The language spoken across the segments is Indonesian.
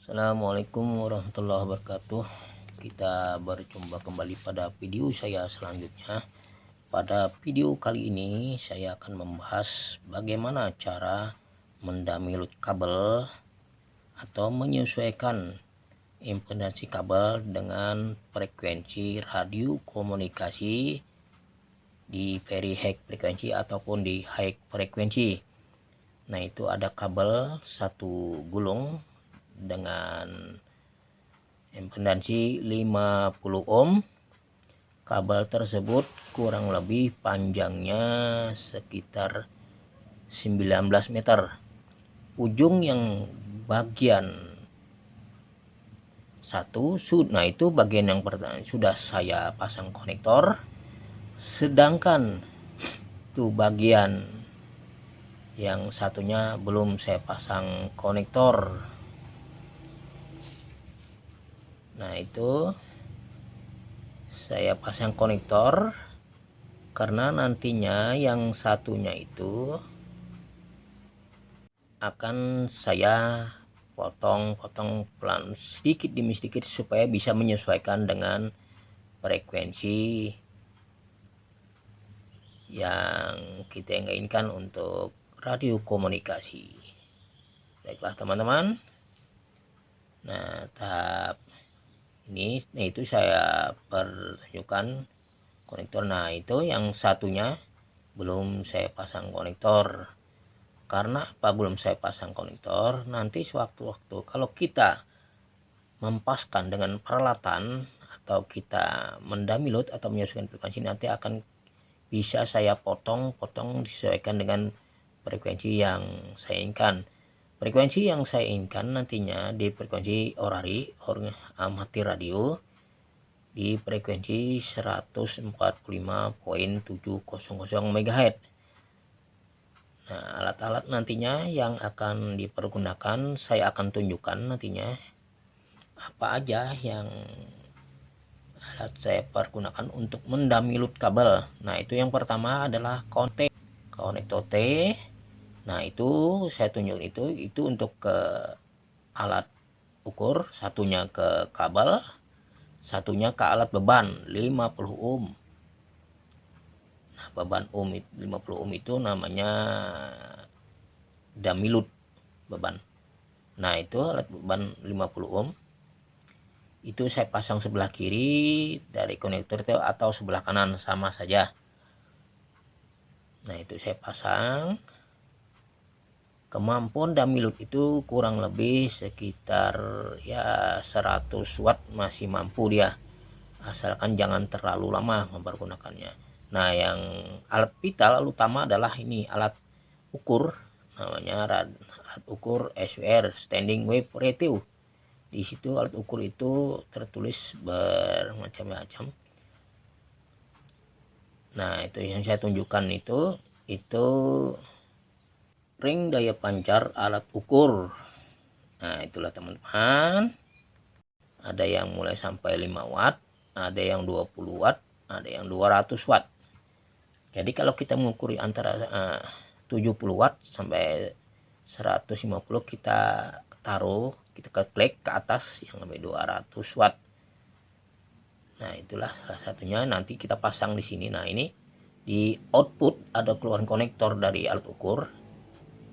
Assalamualaikum warahmatullahi wabarakatuh. Kita berjumpa kembali pada video saya selanjutnya. Pada video kali ini saya akan membahas bagaimana cara mendownload kabel atau menyesuaikan impedansi kabel dengan frekuensi radio komunikasi di very high frekuensi ataupun di high frekuensi. Nah, itu ada kabel satu gulung dengan impedansi 50 ohm. Kabel tersebut kurang lebih panjangnya sekitar 19 meter. Ujung yang bagian satu, nah itu bagian yang pertama sudah saya pasang konektor, sedangkan itu bagian yang satunya belum saya pasang konektor. Nah, itu saya pasang konektor karena nantinya yang satunya itu akan saya potong-potong pelan sedikit demi sedikit supaya bisa menyesuaikan dengan frekuensi yang kita inginkan untuk radio komunikasi. Baiklah teman-teman. Nah, tahap ini, itu saya pertunjukkan konektor. Nah, itu yang satunya belum saya pasang konektor. Karena apa belum saya pasang konektor? Nanti sewaktu-waktu kalau kita mempaskan dengan peralatan atau kita mendownload atau menyesuaikan frekuensi, nanti akan bisa saya potong-potong disesuaikan dengan frekuensi yang saya inginkan. Frekuensi yang saya inginkan nantinya di frekuensi orari amatir radio di frekuensi 145.700 MHz. Nah, alat-alat nantinya yang akan dipergunakan saya akan tunjukkan nantinya apa aja yang alat saya pergunakan untuk mendownload kabel. Nah, itu yang pertama adalah konektor T. Nah, itu saya tunjuk itu untuk ke alat ukur, satunya ke kabel, satunya ke alat beban 50 ohm. Nah, beban 50 ohm itu namanya download beban. Nah, itu alat beban 50 ohm itu saya pasang sebelah kiri dari konektor itu atau sebelah kanan sama saja. Nah, itu saya pasang. Kemampuan download itu kurang lebih sekitar ya 100 watt masih mampu dia, asalkan jangan terlalu lama mempergunakannya. Nah, yang alat vital utama adalah ini alat ukur, namanya alat ukur SWR, standing wave ratio. Di situ alat ukur itu tertulis bermacam-macam. Nah, itu yang saya tunjukkan itu ring daya pancar alat ukur. Nah, itulah teman-teman. Ada yang mulai sampai 5 watt, ada yang 20 watt, ada yang 200 watt. Jadi kalau kita mengukur antara 70 watt sampai 150, kita taruh, kita klik ke atas yang sampai 200 watt. Nah, itulah salah satunya, nanti kita pasang di sini. Nah, ini di output ada keluaran konektor dari alat ukur.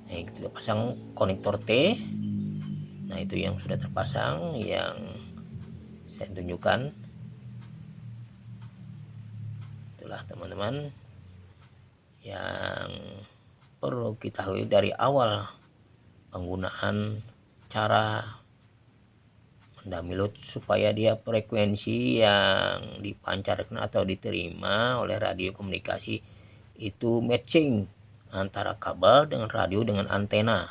Nah, kita pasang konektor T. Nah, itu yang sudah terpasang yang saya tunjukkan. Itulah teman-teman yang perlu kita ketahui dari awal penggunaan cara mendownload supaya dia frekuensi yang dipancarkan atau diterima oleh radio komunikasi itu matching antara kabel dengan radio dengan antena.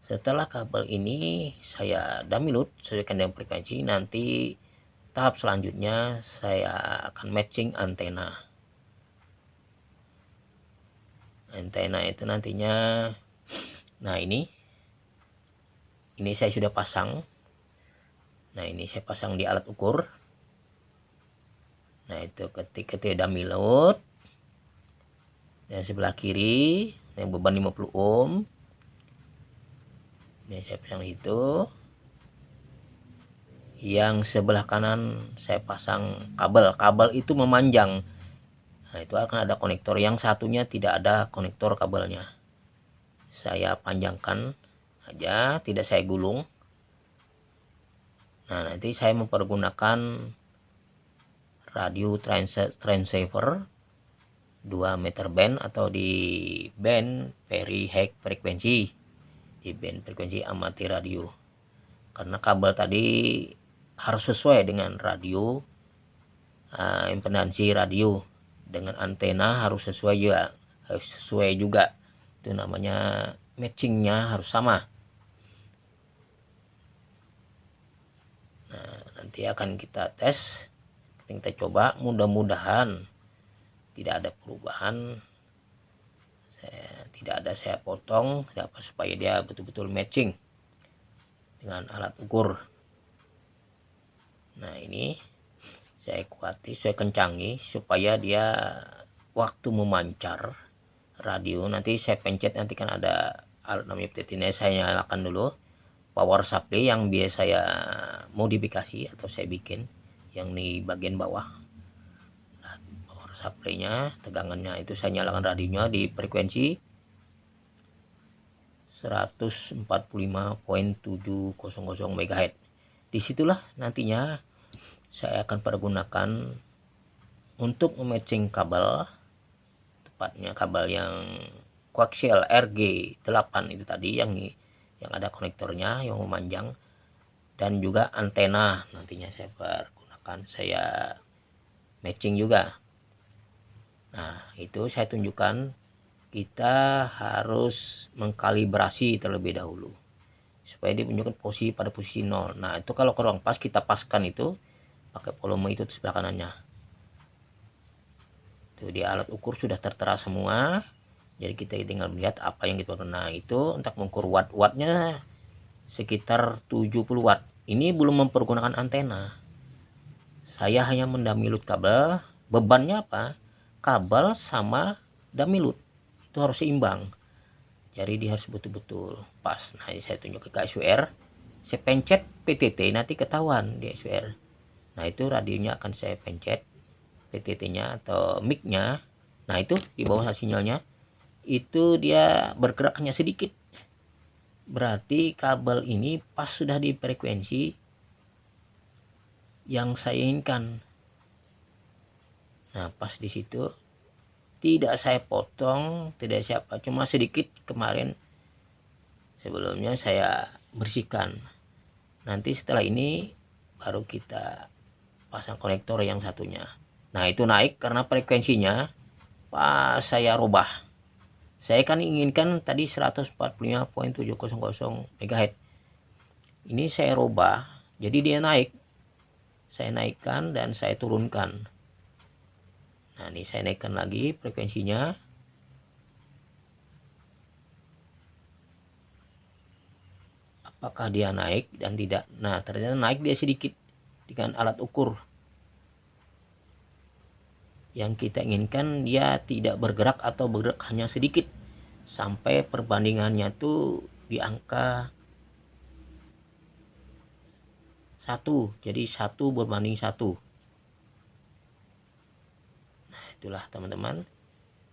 Setelah kabel ini saya download sesuaikan dengan frekuensi, nanti tahap selanjutnya saya akan matching antena. Antena itu nantinya, nah ini saya sudah pasang. Nah, ini saya pasang di alat ukur. Nah, itu ketika dia download, dan sebelah kiri yang beban 50 ohm, ini saya pasang itu. yang sebelah kanan saya pasang kabel itu memanjang. Nah, itu akan ada konektor. Yang satunya tidak ada konektor kabelnya. Saya panjangkan aja, tidak saya gulung. Nah, nanti saya mempergunakan radio transceiver 2 meter band atau di band very high frekuensi, di band frekuensi amati radio. Karena kabel tadi harus sesuai dengan radio, impedansi radio, dengan antena harus sesuai juga, itu namanya matchingnya harus sama. Nah, nanti akan kita tes, kita coba, mudah-mudahan tidak ada perubahan. Saya potong supaya dia betul-betul matching dengan alat ukur. Nah, ini saya kuati, saya kencangi supaya dia waktu memancar radio, nanti saya pencet, nanti kan ada alat namanya PT ini, saya nyalakan dulu power supply yang biasa saya modifikasi atau saya bikin yang di bagian bawah. Nah, power supply-nya, tegangannya itu saya nyalakan radionya di frekuensi 145.700 MHz. Disitulah nantinya saya akan pergunakan untuk mematching kabel, tepatnya kabel yang koaksial RG8 itu tadi, yang ada konektornya yang memanjang, dan juga antena nantinya saya pergunakan, saya matching juga. Nah, itu saya tunjukkan kita harus mengkalibrasi terlebih dahulu supaya dia menunjukkan posisi pada posisi 0. Nah, itu kalau kurang pas, kita paskan itu pakai volume itu di sebelah kanannya. Itu di alat ukur sudah tertera semua. Jadi kita tinggal melihat apa yang kita kena. Itu untuk mengukur watt-wattnya sekitar 70 watt. Ini belum mempergunakan antena. Saya hanya mendamilut kabel. Bebannya apa? Kabel sama damilut itu harus seimbang. Jadi dia harus betul-betul pas. Nah, ini saya tunjuk ke SWR. Saya pencet PTT, nanti ketahuan di SWR. Nah, itu radionya akan saya pencet, PTT-nya atau mic-nya. Nah, itu di bawah sinyalnya itu dia bergerak hanya sedikit. Berarti kabel ini pas sudah di frekuensi yang saya inginkan. Nah, pas di situ tidak saya potong, tidak siapa, cuma sedikit kemarin sebelumnya saya bersihkan. Nanti setelah ini baru kita pasang konektor yang satunya. Nah, itu naik karena frekuensinya pas saya rubah. Saya kan inginkan tadi 145.700 MHz. Ini saya rubah, jadi dia naik. Saya naikkan dan saya turunkan. Nah, ini saya naikkan lagi frekuensinya. Apakah dia naik dan tidak? Nah, ternyata naik dia sedikit dengan alat ukur. Yang kita inginkan dia tidak bergerak atau bergerak hanya sedikit. Sampai perbandingannya tuh di angka 1. Jadi 1 berbanding 1. Nah, itulah teman-teman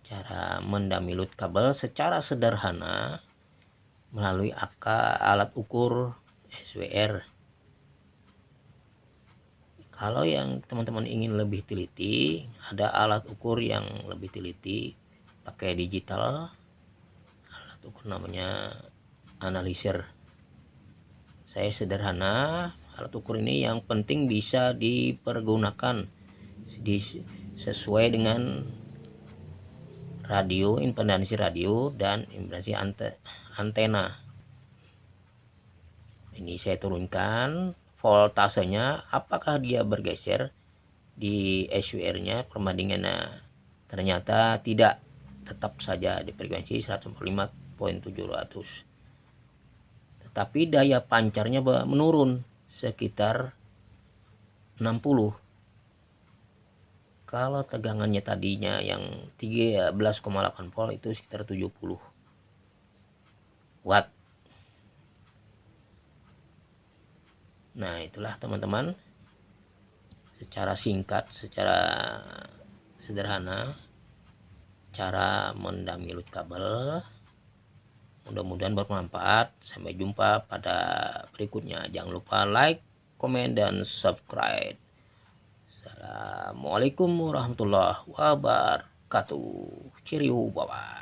cara mendamilut kabel secara sederhana melalui alat ukur SWR. Kalau yang teman-teman ingin lebih teliti, ada alat ukur yang lebih teliti pakai digital. Alat ukur namanya analisir. Saya sederhana, alat ukur ini yang penting bisa dipergunakan sesuai dengan radio, impedansi radio dan impedansi antena. Ini saya turunkan voltasenya, apakah dia bergeser di SWR-nya, perbandingannya ternyata tidak, tetap saja di frekuensi 145.700. Tetapi daya pancarnya menurun sekitar 60. Kalau tegangannya tadinya yang 13,8 volt itu sekitar 70 watt. Nah, itulah teman-teman, secara singkat, secara sederhana cara mendamilut kabel. Mudah-mudahan bermanfaat. Sampai jumpa pada berikutnya. Jangan lupa like, komen, dan subscribe. Assalamualaikum warahmatullahi wabarakatuh. Cheerio, bye-bye.